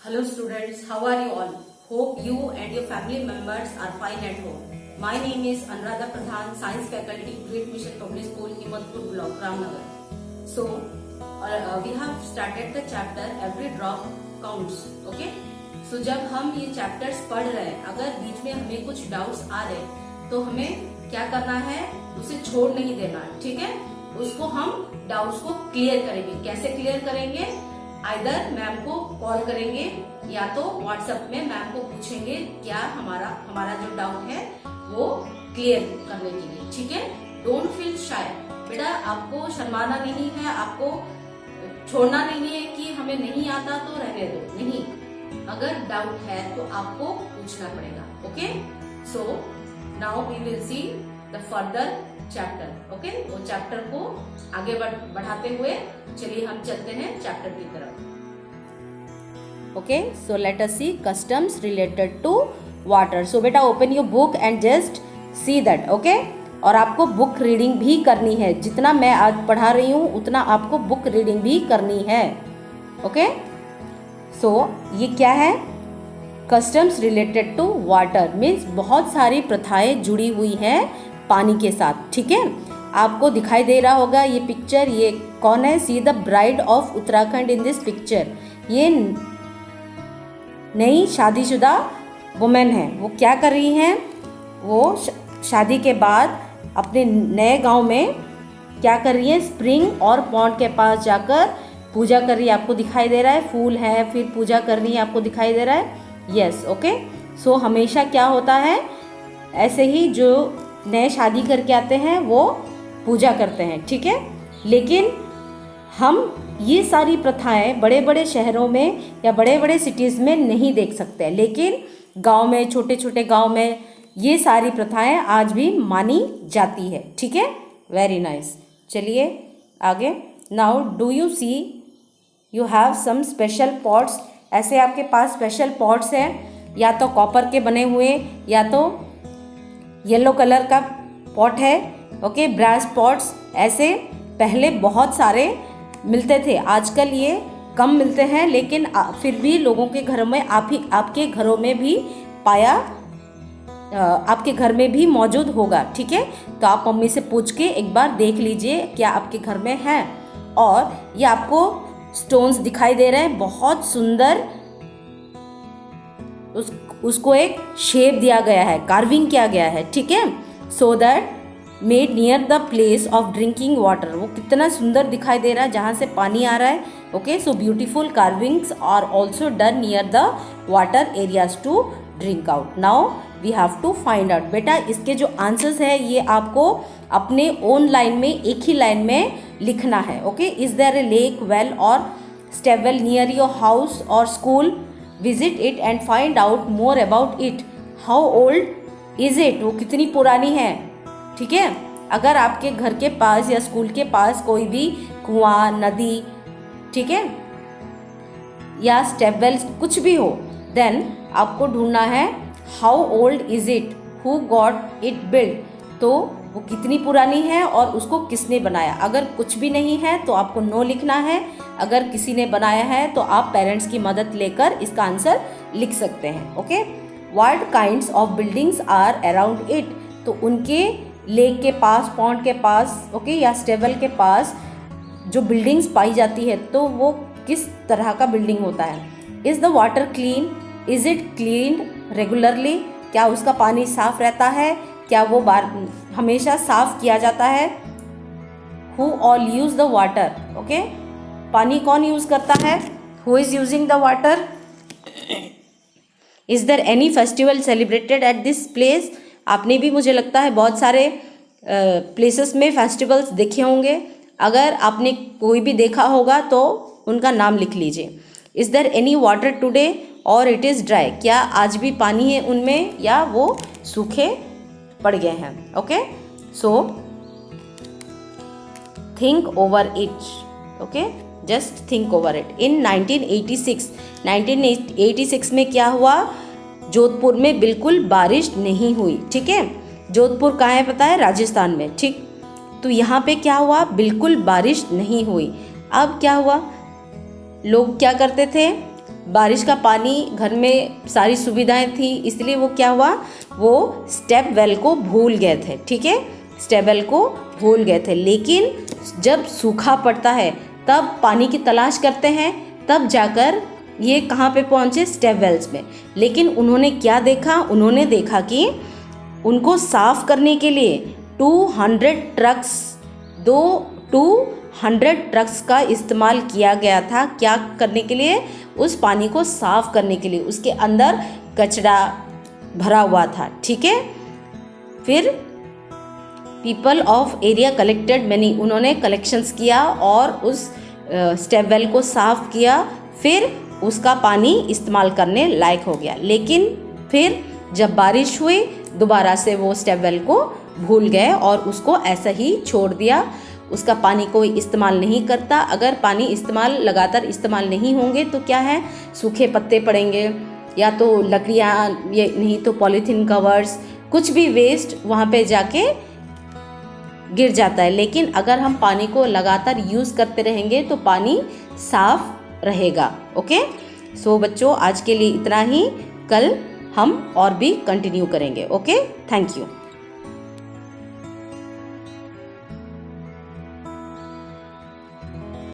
Hello students, how are you all? Hope you and your family members are fine at home. My name is Anuradha Pradhan, Science Faculty, Great Mission Public School, Himatpur Block, Ramnagar. So, we have started the chapter Every Drop Counts. Okay? So, जब हम ये chapters पढ़ रहे हैं, अगर बीच में हमें कुछ doubts आ रहे तो हमें क्या करना है, उसे छोड़ नहीं देना, ठीक है? उसको हम डाउट्स को क्लियर करेंगे. कैसे क्लियर करेंगे? आइदर मैम को कॉल करेंगे या तो व्हाट्सएप में मैम को पूछेंगे क्या हमारा जो डाउट है वो क्लियर करने के लिए, ठीक है? Don't feel shy. बेटा आपको शर्माना नहीं है, आपको छोड़ना नहीं है कि हमें नहीं आता तो रहने दो, नहीं. अगर डाउट है तो आपको पूछना पड़ेगा. Okay, so now we will see the further chapter. Okay, वो चैप्टर को आगे बढ़ाते हुए चलिए हम चलते हैं चैप्टर की तरफ. Okay, so let us see customs related to water. So बेटा open your book and just see that. Okay, और आपको बुक रीडिंग भी करनी है. जितना मैं आज पढ़ा रही हूँ उतना आपको बुक रीडिंग भी करनी है. ओके, सो ये क्या है? Customs related to water means बहुत सारी प्रथाएं जुड़ी हुई हैं पानी के साथ, ठीक है? आपको दिखाई दे रहा होगा ये पिक्चर. ये कौन है? See the bride of Uttarakhand in this picture. ये नई शादीशुदा वुमेन है. वो क्या कर रही हैं? वो शादी के बाद अपने नए गांव में क्या कर रही है? स्प्रिंग और पॉन्ड के पास जाकर पूजा कर रही है. आपको दिखाई दे रहा है फूल है, फिर पूजा कर रही है. आपको दिखाई दे रहा है? यस. ओके, सो हमेशा क्या होता है, ऐसे ही जो नए शादी करके आते हैं वो पूजा करते हैं, ठीक है? लेकिन हम ये सारी प्रथाएं बड़े बड़े शहरों में या बड़े बड़े सिटीज़ में नहीं देख सकते, लेकिन गांव में, छोटे छोटे गांव में ये सारी प्रथाएं आज भी मानी जाती है, ठीक है? Very nice. चलिए आगे. Now do you see you have some special pots. ऐसे आपके पास स्पेशल पॉट्स हैं, या तो कॉपर के बने हुए या तो येलो कलर का पॉट है. ओके, ब्रास पॉट्स ऐसे पहले बहुत सारे मिलते थे. आजकल ये कम मिलते हैं, लेकिन फिर भी लोगों के घरों में आपके घरों में भी आपके घर में भी मौजूद होगा, ठीक है? तो आप मम्मी से पूछ के एक बार देख लीजिए क्या आपके घर में है. और ये आपको स्टोन्स दिखाई दे रहे हैं, बहुत सुंदर. उसको एक शेप दिया गया है, कार्विंग किया गया है, ठीक है? So that made near the place of drinking water. वो कितना सुंदर दिखाई दे रहा है जहाँ से पानी आ रहा है. Okay, so beautiful carvings are also done near the water areas to drink out. Now we have to find out. बेटा इसके जो आंसर्स है ये आपको अपने ओन लाइन में, एक ही लाइन में लिखना है. Okay, is there a lake, well और step well near your house और school? Visit it and find out more about it. How old is it? वो कितनी पुरानी है, ठीक है? अगर आपके घर के पास या स्कूल के पास कोई भी कुआं, नदी, ठीक है, या स्टेप वेल कुछ भी हो, देन आपको ढूंढना है how old is it, who got it build. तो वो कितनी पुरानी है और उसको किसने बनाया. अगर कुछ भी नहीं है तो आपको नो लिखना है. अगर किसी ने बनाया है तो आप पेरेंट्स की मदद लेकर इसका आंसर लिख सकते हैं. Okay, what kinds of buildings are around it. तो उनके लेक के पास, पॉन्ड के पास, ओके, या स्टेबल के पास जो बिल्डिंग्स पाई जाती है तो वो किस तरह का बिल्डिंग होता है. Is the water clean? Is it cleaned regularly? क्या उसका पानी साफ रहता है? क्या वो हमेशा साफ किया जाता है? Who all use the water? Okay, पानी कौन यूज करता है? Who is using the water? Is there any festival celebrated at this place? आपने भी मुझे लगता है बहुत सारे प्लेसेस में फेस्टिवल्स देखे होंगे. अगर आपने कोई भी देखा होगा तो उनका नाम लिख लीजिए. Is there any water today और इट इज़ ड्राई? क्या आज भी पानी है उनमें या वो सूखे पड़ गए हैं. Okay, so think over it. Okay, just think over it. In 1986 में क्या हुआ? जोधपुर में बिल्कुल बारिश नहीं हुई, ठीक है? जोधपुर कहाँ है पता है? राजस्थान में, ठीक? तो यहाँ पे क्या हुआ? बिल्कुल बारिश नहीं हुई. अब क्या हुआ? लोग क्या करते थे? बारिश का पानी घर में सारी सुविधाएं थी, इसलिए वो क्या हुआ, वो स्टेप वेल को भूल गए थे। ठीक है, स्टेप वेल को भूल गए थे। लेकिन जब सूखा पड़ता है तब पानी की तलाश करते हैं, तब जाकर ये कहाँ पे पहुँचे, स्टेप वेल्स में। लेकिन उन्होंने क्या देखा, उन्होंने देखा कि उनको साफ करने के लिए 200 ट्रक्स का इस्तेमाल किया गया था। क्या करने के लिए, उस पानी को साफ करने के लिए। उसके अंदर कचरा भरा हुआ था। ठीक है, फिर people of area collected money, उन्होंने कलेक्शंस किया और उस स्टेप वेल को साफ किया, फिर उसका पानी इस्तेमाल करने लायक हो गया। लेकिन फिर जब बारिश हुई दोबारा से वो स्टेप वेल को भूल गए और उसको ऐसा ही छोड़ दिया। उसका पानी कोई इस्तेमाल नहीं करता। अगर पानी लगातार इस्तेमाल नहीं होंगे तो क्या है, सूखे पत्ते पड़ेंगे, या तो लकड़ियाँ, ये नहीं तो पॉलीथीन कवर्स, कुछ भी वेस्ट वहाँ पे जाके गिर जाता है। लेकिन अगर हम पानी को लगातार यूज़ करते रहेंगे तो पानी साफ रहेगा। ओके, सो बच्चों आज के लिए इतना ही, कल हम और भी कंटिन्यू करेंगे। Okay, thank you.